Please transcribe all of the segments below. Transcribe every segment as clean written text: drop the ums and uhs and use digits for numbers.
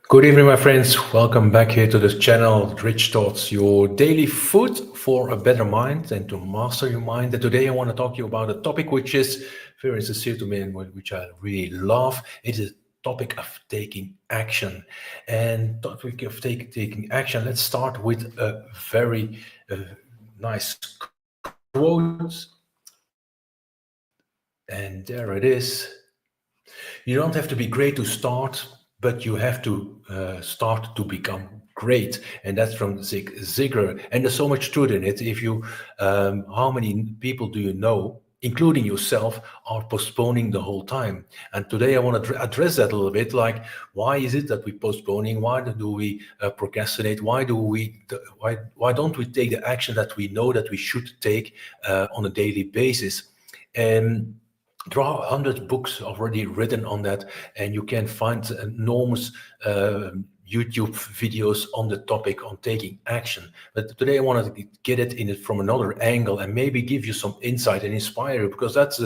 Good evening, my friends. Welcome back here to this channel, Rich Thoughts, your daily food for a better mind and to master your mind. And today I want to talk to you about a topic which is very sincere to me and which I really love. It is a topic of taking action. And topic of taking action, let's start with a very nice quote. And there it is. You don't have to be great to start, but you have to start to become great. And that's from Zig Ziglar. And there's so much truth in it. If you, how many people do you know, including yourself, are postponing the whole time? And today I want to address that a little bit. Like, why is it that we're postponing? Why do we procrastinate? Why don't we take the action that we know that we should take on a daily basis? And there are 100 books already written on that, and you can find enormous YouTube videos on the topic on taking action. But today I want to get it in it from another angle and maybe give you some insight and inspire you, because that's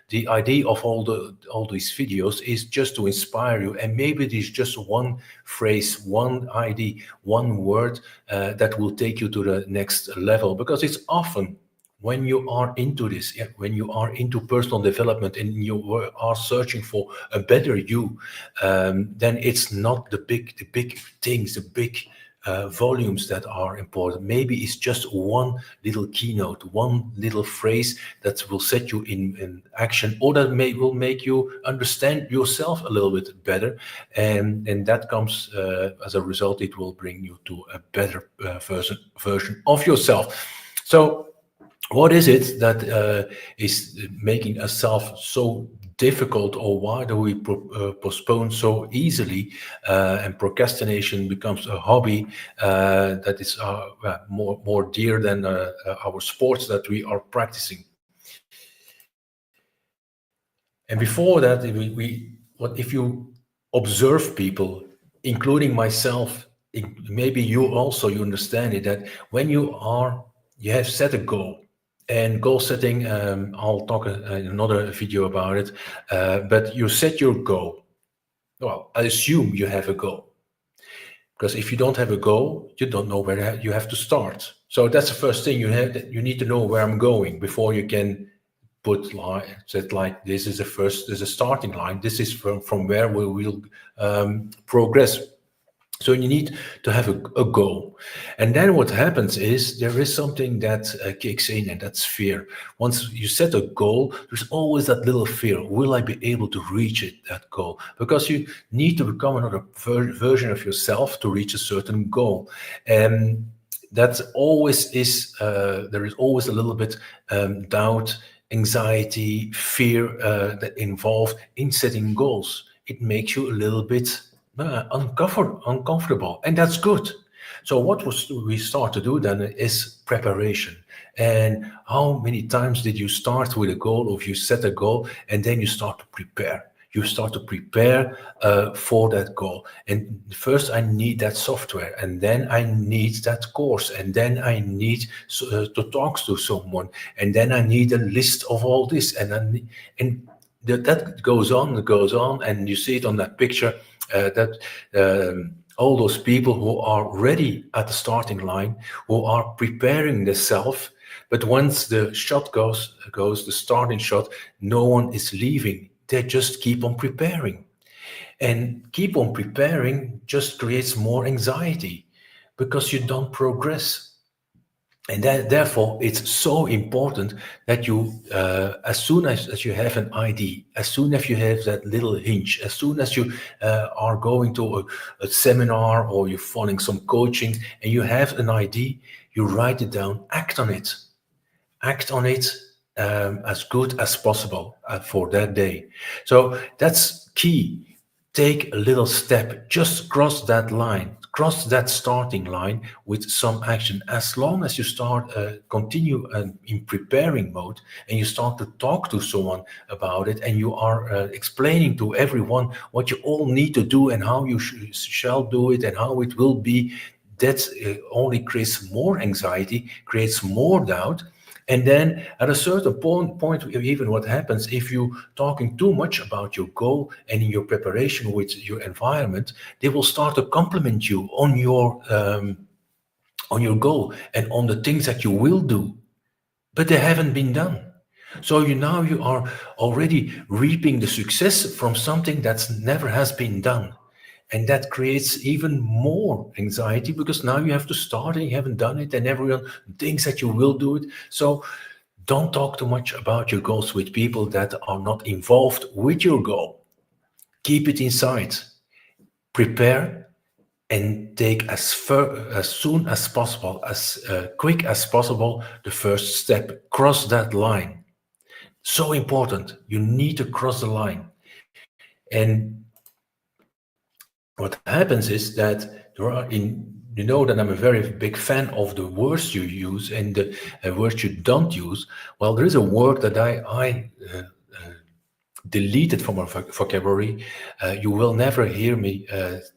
the idea of all these videos is just to inspire you. And maybe there's just one phrase, one idea, one word that will take you to the next level, because it's often when you are into this, when you are into personal development and you are searching for a better you, then it's not the big things, the big volumes that are important. Maybe it's just one little keynote, one little phrase that will set you in action, or that will make you understand yourself a little bit better. And that comes as a result, it will bring you to a better version of yourself. So what is it that is making ourselves so difficult, or why do we postpone so easily? And procrastination becomes a hobby that is more dear than our sports that we are practicing. And before that, what if you observe people, including myself, maybe you understand it, that when you have set a goal. And goal setting, I'll talk in another video about it, but you set your goal. Well, I assume you have a goal, because if you don't have a goal, you don't know where you have to start. So that's the first thing you need to know where I'm going before you can put like this is a starting line. This is from where we will progress. So you need to have a goal. And then what happens is there is something that kicks in, and that's fear. Once you set a goal, there's always that little fear. Will I be able to reach that goal? Because you need to become another version of yourself to reach a certain goal. And that always is, there is always a little bit doubt, anxiety, fear that involved in setting goals. It makes you a little bit uncomfortable, and that's good. So what we start to do then is preparation. And how many times did you start with a goal, or if you set a goal and then you start to prepare? You start to prepare for that goal. And first I need that software, and then I need that course, and then I need to talk to someone, and then I need a list of all this, and that goes on, and you see it on that picture. That all those people who are ready at the starting line, who are preparing themselves, but once the shot goes, the starting shot, no one is leaving. They just keep on preparing. And keep on preparing just creates more anxiety, because you don't progress. And therefore, it's so important that you, as soon as you have an ID, as soon as you have that little hinge, as soon as you are going to a seminar, or you're following some coaching and you have an ID, you write it down, act on it. Act on it as good as possible for that day. So that's key. Take a little step, just cross that line, cross that starting line with some action. As long as you start, continue in preparing mode, and you start to talk to someone about it, and you are explaining to everyone what you all need to do and how you shall do it and how it will be, that only creates more anxiety, creates more doubt. And then at a certain point, even what happens if you talking too much about your goal and in your preparation with your environment, they will start to compliment you on your goal and on the things that you will do, but they haven't been done. So you are already reaping the success from something that's never has been done. And that creates even more anxiety because now you have to start and you haven't done it, and everyone thinks that you will do it. So don't talk too much about your goals with people that are not involved with your goal. Keep it inside. Prepare and take as soon as possible, as quick as possible, the first step. Cross that line. So important. You need to cross the line. And what happens is that you know that I'm a very big fan of the words you use and the words you don't use. Well, there is a word that I deleted from our vocabulary. You will never hear me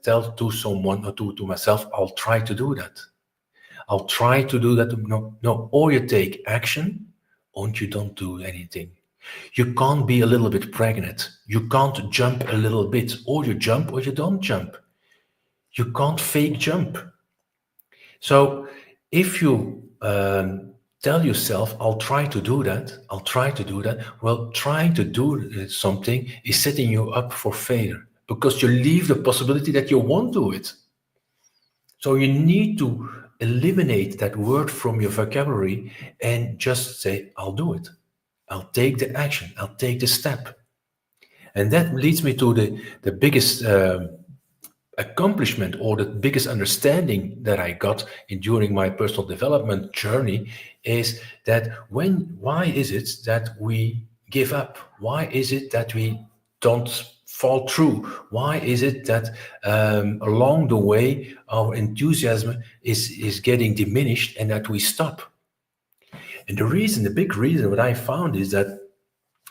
tell to someone or to myself, I'll try to do that. I'll try to do that. No. Or you take action, or you don't do anything. You can't be a little bit pregnant. You can't jump a little bit. Or you jump or you don't jump. You can't fake jump. So if you tell yourself, I'll try to do that, well, trying to do something is setting you up for failure because you leave the possibility that you won't do it. So you need to eliminate that word from your vocabulary and just say, I'll do it. I'll take the action. I'll take the step. And that leads me to the biggest accomplishment or the biggest understanding that I got during my personal development journey is that why is it that we give up? Why is it that we don't fall through? Why is it that along the way our enthusiasm is getting diminished and that we stop? And the big reason what I found is that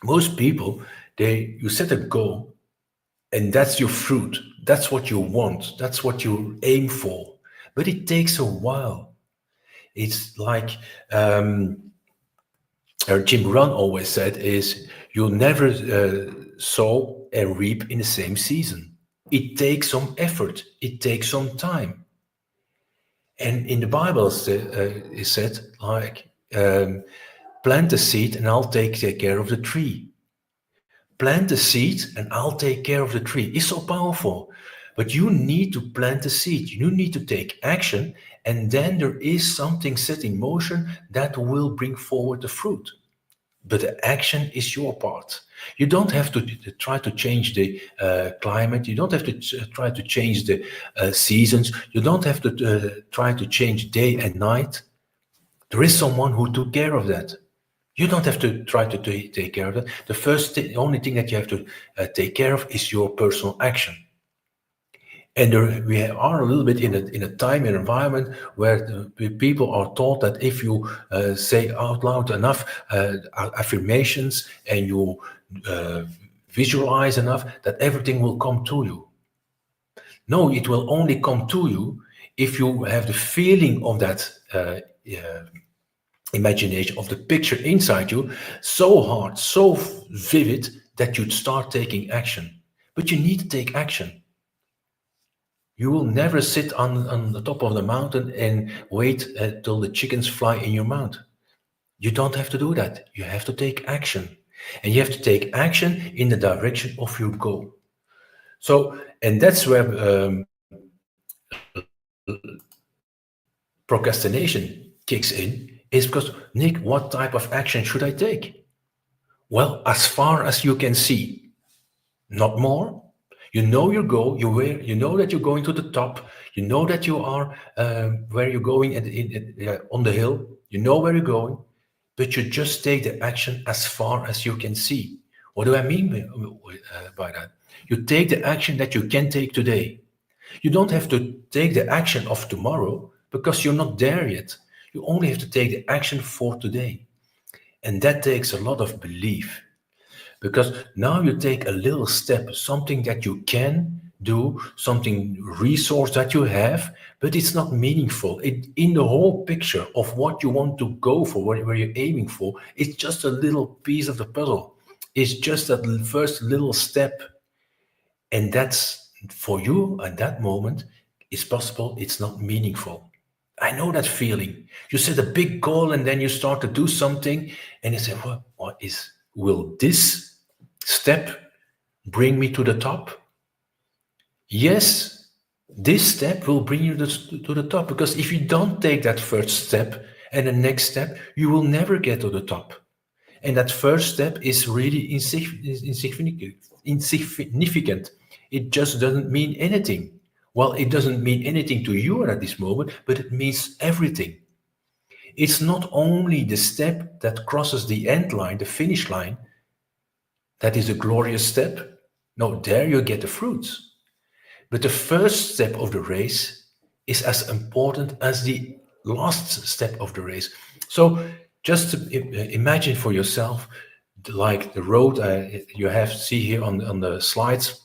most people, you set a goal and that's your fruit. That's what you want. That's what you aim for. But it takes a while. It's like Jim Rohn always said is you'll never sow and reap in the same season. It takes some effort. It takes some time. And in the Bible, it said like, plant a seed and I'll take care of the tree. Plant the seed and I'll take care of the tree. It's so powerful. But you need to plant the seed. You need to take action. And then there is something set in motion that will bring forward the fruit. But the action is your part. You don't have to try to change the climate. You don't have to try to change the seasons. You don't have to try to change day and night. There is someone who took care of that. You don't have to try to take care of that. The only thing that you have to take care of is your personal action. And we are a little bit in a time and environment where people are taught that if you say out loud enough affirmations and you visualize enough, that everything will come to you. No, it will only come to you if you have the feeling of that imagination, of the picture inside you, so hard, so vivid that you'd start taking action. But you need to take action. You will never sit on the top of the mountain and wait till the chickens fly in your mouth. You don't have to do that. You have to take action. And you have to take action in the direction of your goal. So, and that's where procrastination kicks in, is because, Nick, what type of action should I take? Well, as far as you can see, not more. You know your goal, you know that you're going to the top, you know that you are where you're going on the hill, you know where you're going, but you just take the action as far as you can see. What do I mean by that? You take the action that you can take today. You don't have to take the action of tomorrow because you're not there yet. You only have to take the action for today. And that takes a lot of belief. Because now you take a little step, something that you can do, something resource that you have, but it's not meaningful. In the whole picture of what you want to go for, where you're aiming for, it's just a little piece of the puzzle. It's just that first little step. And that's for you at that moment, it's possible it's not meaningful. I know that feeling. You set a big goal and then you start to do something and you say, will this step bring me to the top? Yes, this step will bring you to the top, because if you don't take that first step and the next step, you will never get to the top. And that first step is really insignificant. It just doesn't mean anything. Well, it doesn't mean anything to you at this moment, but it means everything. It's not only the step that crosses the end line, the finish line, that is a glorious step. No, there you get the fruits. But the first step of the race is as important as the last step of the race. So just imagine for yourself, like the road you see here on the slides.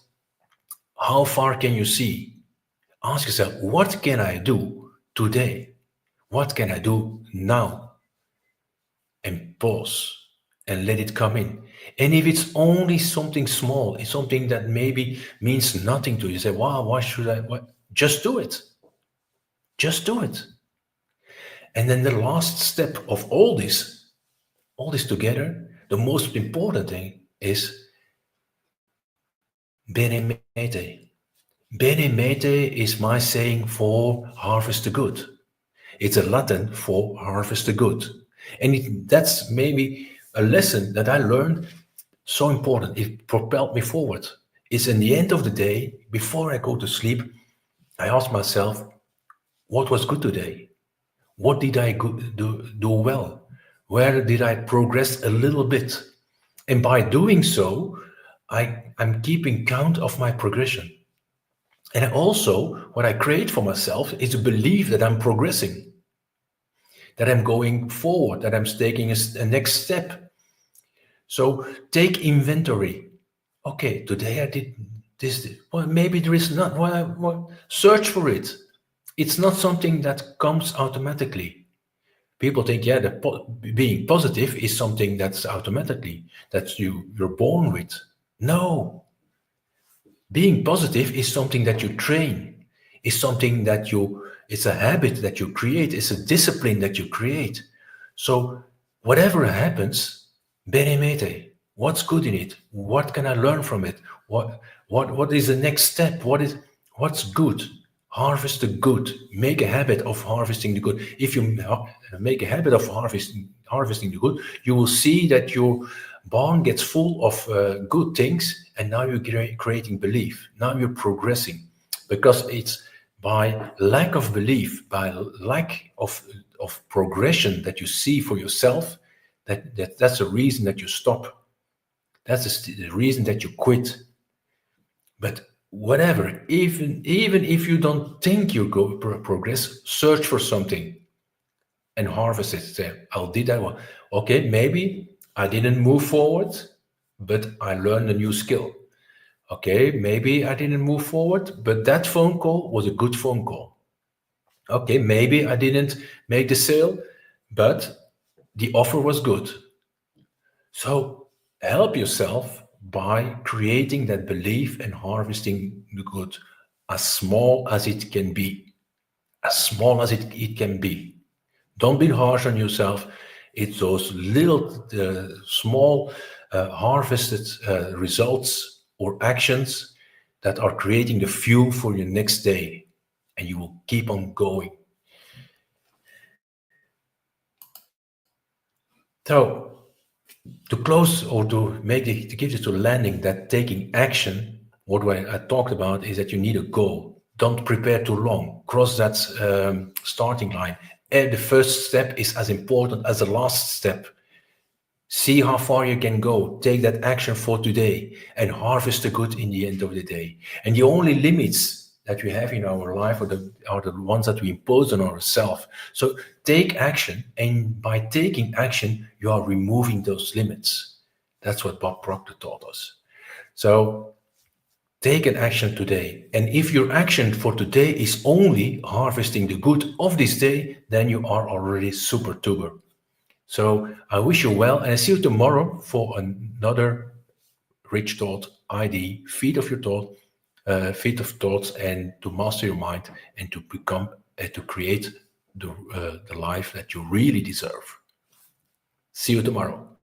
How far can you see? Ask yourself, what can I do today? What can I do now? And pause and let it come in. And if it's only something small, it's something that maybe means nothing to you, say, wow, why should I? What? Just do it. Just do it. And then the last step of all this together, the most important thing is Bene Mete. Bene Mete is my saying for harvest the good. It's a Latin for harvest the good. And that's maybe a lesson that I learned, so important. It propelled me forward. It's in the end of the day, before I go to sleep, I ask myself, what was good today? What did I do well? Where did I progress a little bit? And by doing so, I'm keeping count of my progression. And also, what I create for myself is a belief that I'm progressing, that I'm going forward, that I'm taking a next step. So take inventory. Okay, today I did this. Well, maybe there is not. Well, search for it. It's not something that comes automatically. People think, yeah, being positive is something that's automatically, that you're born with. No. Being positive is something that you train. It's something that it's a habit that you create. It's a discipline that you create. So whatever happens, Bene Mete, what's good in it? What can I learn from it? What is the next step? What's good? Harvest the good. Make a habit of harvesting the good. If you make a habit of harvesting the good, you will see that your barn gets full of good things, and now you're creating belief. Now you're progressing, because it's by lack of belief, by lack of progression that you see for yourself, that's the reason that you stop. That's the reason that you quit. But whatever, even if you don't think you go progress, search for something and harvest it. Say, I did that one. Okay, maybe I didn't move forward, but I learned a new skill. Okay, maybe I didn't move forward, but that phone call was a good phone call. Okay, maybe I didn't make the sale, but the offer was good. So help yourself by creating that belief and harvesting the good, as small as it can be. As small as it can be. Don't be harsh on yourself. It's those little, small, harvested results or actions that are creating the fuel for your next day, and you will keep on going. So, to close or to give this to landing, that taking action, what I talked about is that you need a goal. Don't prepare too long. Cross that starting line. And the first step is as important as the last step. See how far you can go. Take that action for today and harvest the good in the end of the day. And the only limits that we have in our life are the ones that we impose on ourselves. So take action, and by taking action, you are removing those limits. That's what Bob Proctor taught us. So Take an action today. And if your action for today is only harvesting the good of this day, then you are already super tuber. So I wish you well, and I see you tomorrow for another Rich Thought ID, feed of your thought, feed of thoughts, and to master your mind and to become, to create the life that you really deserve. See you tomorrow.